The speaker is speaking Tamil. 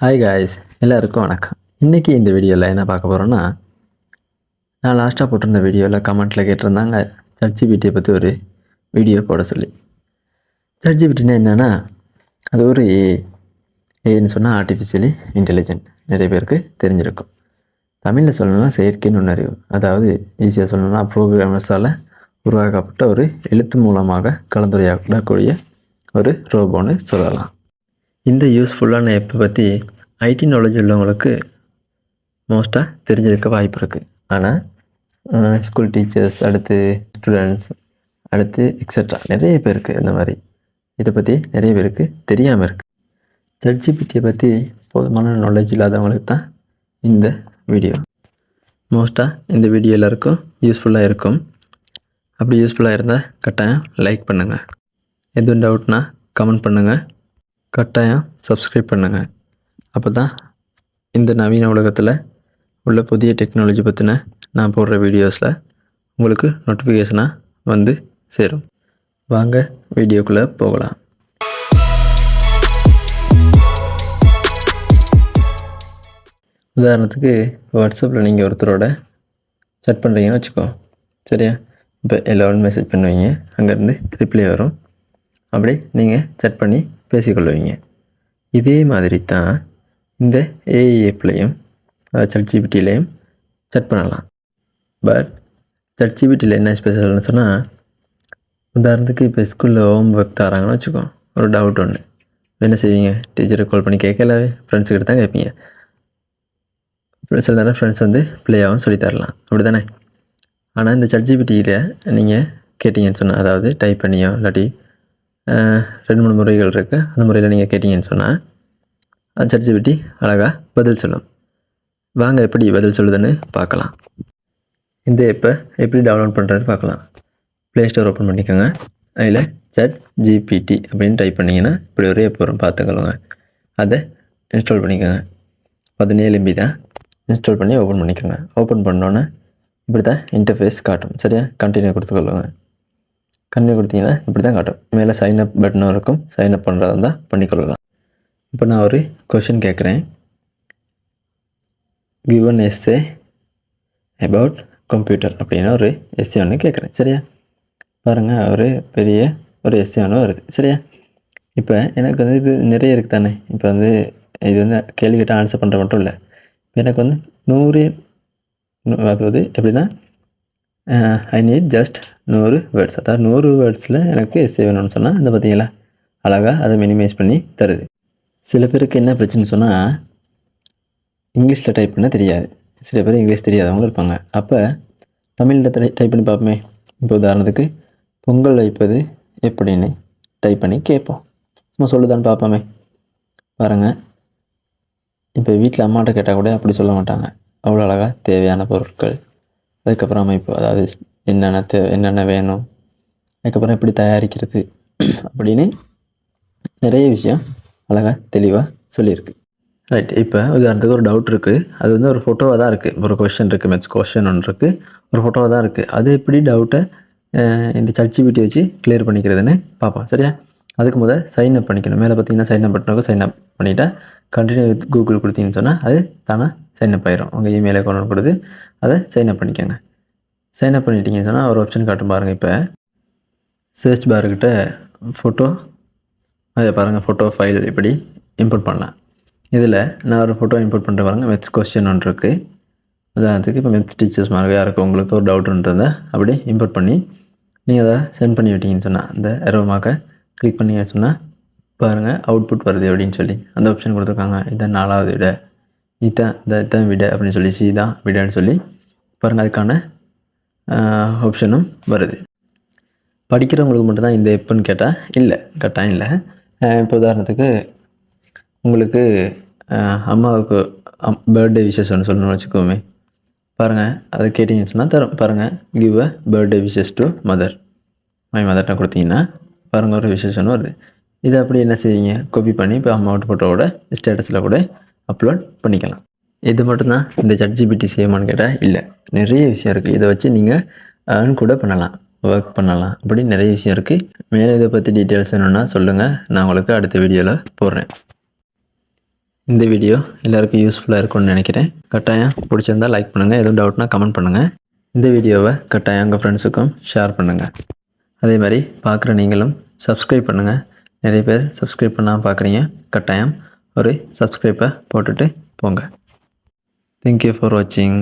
ஹாய் காய்ஸ், எல்லாருக்கும் வணக்கம். இன்றைக்கி இந்த வீடியோவில் என்ன பார்க்க போகிறோன்னா, நான் லாஸ்ட்டாக போட்டிருந்த வீடியோவில் கமெண்ட்டில் கேட்டிருந்தாங்க ChatGPTயை பற்றி ஒரு வீடியோ போட சொல்லி. ChatGPTனா என்னென்னா, அது ஒரு ஏன்னு சொன்னால் ஆர்டிஃபிஷியலி இன்டெலிஜென்ட். நிறைய பேருக்கு தெரிஞ்சிருக்கும். தமிழில் சொல்லணும்னா செயற்கை நுண்ணறிவு. அதாவது ஈஸியாக சொல்லணும்னா ப்ரோக்ராமர்ஸால் உருவாக்கப்பட்ட ஒரு எழுத்து மூலமாக கலந்துரையாடக்கூடிய ஒரு ரோபோன்னு சொல்லலாம். இந்த யூஸ்ஃபுல்லான ஆப்பை பற்றி ஐடி நாலேஜ் உள்ளவங்களுக்கு மோஸ்ட்டாக தெரிஞ்சிருக்க வாய்ப்பு இருக்குது. ஆனால் ஸ்கூல் டீச்சர்ஸ், அடுத்து ஸ்டூடெண்ட்ஸ், அடுத்து எக்ஸட்ரா நிறைய பேருக்கு இந்த மாதிரி இதை பற்றி நிறைய பேருக்கு தெரியாமல் இருக்குது. ChatGPTயை பற்றி போதுமான நாலேஜ் இல்லாதவங்களுக்கு தான் இந்த வீடியோ. மோஸ்ட்டாக இந்த வீடியோ எல்லாருக்கும் யூஸ்ஃபுல்லாக இருக்கும். அப்படி யூஸ்ஃபுல்லாக இருந்தால் கட்டாயம் லைக் பண்ணுங்கள். எதுவும் டவுட்னா கமெண்ட் பண்ணுங்கள். கட்டாயம் சப்ஸ்கிரைப் பண்ணுங்கள். அப்போ தான் இந்த நவீன உலகத்தில் உள்ள புதிய டெக்னாலஜி பற்றின நான் போடுற வீடியோஸில் உங்களுக்கு நோட்டிஃபிகேஷனாக வந்து சேரும். வாங்க வீடியோக்குள்ளே போகலாம். உதாரணத்துக்கு வாட்ஸ்அப்பில் நீங்கள் ஒருத்தரோட சேட் பண்ணுறீங்கன்னு வச்சுக்கோ, சரியா? இப்போ எல்லோரும் மெசேஜ் பண்ணுவீங்க, அங்கேருந்து ரிப்ளை வரும். அப்படி நீங்கள் சேட் பண்ணி பேசிக்கொள்வீங்க. இதே மாதிரி தான் இந்த ஏஐ ஆப்லேயும் ChatGPTலையும் சேட் பண்ணலாம். பட் ChatGPTயில் என்ன ஸ்பெஷல்னு சொன்னால், உதாரணத்துக்கு இப்போ ஸ்கூலில் ஹோம் ஒர்க் தராங்கன்னு வச்சுக்கோ, ஒரு டவுட் ஒன்று என்ன செய்வீங்க? டீச்சரை கால் பண்ணி கேட்கலாவே, ஃப்ரெண்ட்ஸுக்கிட்ட தான் கேட்பீங்க. சில நேரம் ஃப்ரெண்ட்ஸ் வந்து பிளேயாகவும் சொல்லித்தரலாம், அப்படி தானே? ஆனால் இந்த ChatGPTயில் நீங்கள் கேட்டிங்கன்னு சொன்னால், அதாவது டைப் பண்ணியோ இல்லாட்டி 2-3 முறைகள் இருக்குது, அந்த முறையில் நீங்கள் கேட்டிங்கன்னு சொன்னால் ChatGPT அழகாக பதில் சொல்லும். வாங்க எப்படி பதில் சொல்லுதுன்னு பார்க்கலாம். இந்த ஆப்பை எப்படி டவுன்லோட் பண்ணுறது பார்க்கலாம். ப்ளே ஸ்டோர் ஓப்பன் பண்ணிக்கோங்க. அதில் ChatGPT அப்படின்னு டைப் பண்ணிங்கன்னா இப்படி ஒரு ஆப் வரும், பார்த்துக்கொள்ளுங்க. அதை இன்ஸ்டால் பண்ணிக்கோங்க. 17 MB தான். இன்ஸ்டால் பண்ணி ஓப்பன் பண்ணிக்கோங்க. ஓப்பன் பண்ணோன்னே இப்படி தான் இன்டர்ஃபேஸ் காட்டும், சரியா? கண்டினியூ கொடுத்துக்கொள்ளுங்க. கண்டினியூ கொடுத்தீங்கன்னா இப்படி தான் காட்டும். மேலே சைன்அப் பட்டனும் இருக்கும். சைன்அப் பண்ணுறதா இருந்தால் பண்ணிக்கொள்ளலாம். இப்போ நான் ஒரு கொஷின் கேட்குறேன். கிவன் எஸ்ஸே அபவுட் கம்ப்யூட்டர் அப்படின்னு ஒரு எஸ்ஸே ஒன்று கேட்குறேன், சரியா? பாருங்கள், ஒரு பெரிய ஒரு எஸ்ஸே ஒன்று வருது, சரியா? இப்போ எனக்கு வந்து இது நிறைய இருக்குது தானே. இப்போ வந்து இது வந்து கேள்வி கேட்டால் ஆன்சர் பண்ணுற மட்டும் இல்லை. எனக்கு வந்து 100, அதாவது எப்படின்னா ஐ நீட் ஜஸ்ட் 100 வேர்ட்ஸ், அதாவது 100 வேர்ட்ஸில் எனக்கு எஸ்ஸே வேணும்னு சொன்னால் அந்த பார்த்தீங்களா அழகாக அதை மினிமைஸ் பண்ணி தருது. சில பேருக்கு என்ன பிரச்சனை சொன்னால், இங்கிலீஷில் டைப் பண்ண தெரியாது. சில பேர் இங்கிலீஷ் தெரியாதவங்களும் இருப்பாங்க. அப்போ தமிழில் டைப் பண்ணி பார்ப்போமே. இப்போ உதாரணத்துக்கு பொங்கல் வைப்பது எப்படின்னு டைப் பண்ணி கேட்போம். சும்மா சொல்லுதான்னு பார்ப்போமே. பாருங்கள், இப்போ வீட்டில் அம்மாட்ட கேட்டால் கூட அப்படி சொல்ல மாட்டாங்க. அவ்வளோ அழகாக தேவையான பொருட்கள், அதுக்கப்புறம் அமைப்பு, அதாவது என்னென்ன வேணும், அதுக்கப்புறம் எப்படி தயாரிக்கிறது அப்படின்னு நிறைய விஷயம் அழகாக தெளிவாக சொல்லியிருக்கு. ரைட். இப்போ உதாரணத்துக்கு ஒரு டவுட் இருக்குது. அது வந்து ஒரு ஃபோட்டோவாக தான் இருக்குது. ஒரு கொஷின் இருக்குது, மேத்ஸ் கொஷின் ஒன்று இருக்குது, ஒரு ஃபோட்டோவாக தான் இருக்குது. அது எப்படி டவுட்டை இந்த ChatGPT வச்சு கிளியர் பண்ணிக்கிறதுன்னு பார்ப்போம், சரியா? அதுக்கு முதல் சைன் அப் பண்ணிக்கணும். மேலே பார்த்தீங்கன்னா சைன் அப் பட்டனுக்கு சைன் அப் பண்ணிவிட்டா கண்டினியூ வித் கூகுள் கொடுத்தீங்கன்னு சொன்னால் அது தானே சைன் அப் ஆயிரும். உங்கள் இமெயில் அக்கௌண்ட் கொடுத்து அதை சைன் அப் பண்ணிக்கோங்க. சைன் அப் பண்ணிட்டீங்கன்னு சொன்னால் ஒரு ஆப்ஷன் காட்டும் பாருங்கள். இப்போ சர்ச் பாருக்கிட்ட ஃபோட்டோ, அதை பாருங்கள், ஃபோட்டோ ஃபைல் இப்படி இம்போர்ட் பண்ணலாம். இதில் நான் ஒரு ஃபோட்டோ இம்போர்ட் பண்ணுற பாருங்கள். மேத்ஸ் கொஸ்டின் ஒன்று இருக்குது. உதாரணத்துக்கு இப்போ மேத்ஸ் டீச்சர்ஸ் மாதிரி யாருக்கு உங்களுக்கு ஒரு டவுட்ன்றதை அப்படி இம்போர்ட் பண்ணி நீங்கள் அதை சென்ட் பண்ணி விட்டீங்கன்னு சொன்னால் அந்த எரோமாக்க கிளிக் பண்ணி சொன்னால் பாருங்கள் அவுட்புட் வருது அப்படின்னு சொல்லி அந்த ஆப்ஷன் கொடுத்துருக்காங்க. இதான் 4வது விட, இதான் விட அப்படின்னு சொல்லி, சி தான் விடன்னு சொல்லி பாருங்கள், அதுக்கான ஆப்ஷனும் வருது. படிக்கிறவங்களுக்கு மட்டும்தான் இந்த எப்போன்னு கேட்டால் இல்லை, கட்டாயம் இல்லை. இப்போ உதாரணத்துக்கு உங்களுக்கு அம்மாவுக்கு பர்த்டே விஷஸ் ஒன்று சொல்லணும்னு வச்சுக்கோமே. பாருங்கள், அதை கேட்டிங்கன்னு சொன்னால் தரும். பாருங்கள், give a birthday wishes to mother, my மதர்கிட்ட கொடுத்தீங்கன்னா பாருங்கள் ஒரு விஷஸ் ஒன்று வருது. இதை அப்படி என்ன செய்வீங்க, காப்பி பண்ணி இப்போ அம்மாவோட ஃபோட்டோவோட ஸ்டேட்டஸில் கூட அப்லோட் பண்ணிக்கலாம். இது மட்டும்தான் இந்த ChatGPT செய்யுமான்னு கேட்டால் இல்லை, நிறைய விஷயம் இருக்குது. இதை வச்சு நீங்கள் ஏர்ன் கூட பண்ணலாம், ஒர்க் பண்ணலாம், அப்படி நிறைய விஷயம் இருக்குது. மேலே இதை பற்றி டீட்டெயில்ஸ் வேணும்னா சொல்லுங்கள், நான் உங்களுக்கு அடுத்த வீடியோவில் போடுறேன். இந்த வீடியோ எல்லாருக்கும் யூஸ்ஃபுல்லாக இருக்கும்னு நினைக்கிறேன். கட்டாயம் பிடிச்சிருந்தா லைக் பண்ணுங்கள். எதுவும் டவுட்னா கமெண்ட் பண்ணுங்கள். இந்த வீடியோவை கட்டாயம் உங்கள் ஃப்ரெண்ட்ஸுக்கும் ஷேர் பண்ணுங்கள். அதே மாதிரி பார்க்குற நீங்களும் சப்ஸ்கிரைப் பண்ணுங்கள். நிறைய பேர் சப்ஸ்கிரைப் பண்ணாமல் பார்க்குறீங்க. கட்டாயம் ஒரு சப்ஸ்கிரைப்பை போட்டுட்டு போங்க. தேங்க்யூ ஃபார் வாட்சிங்.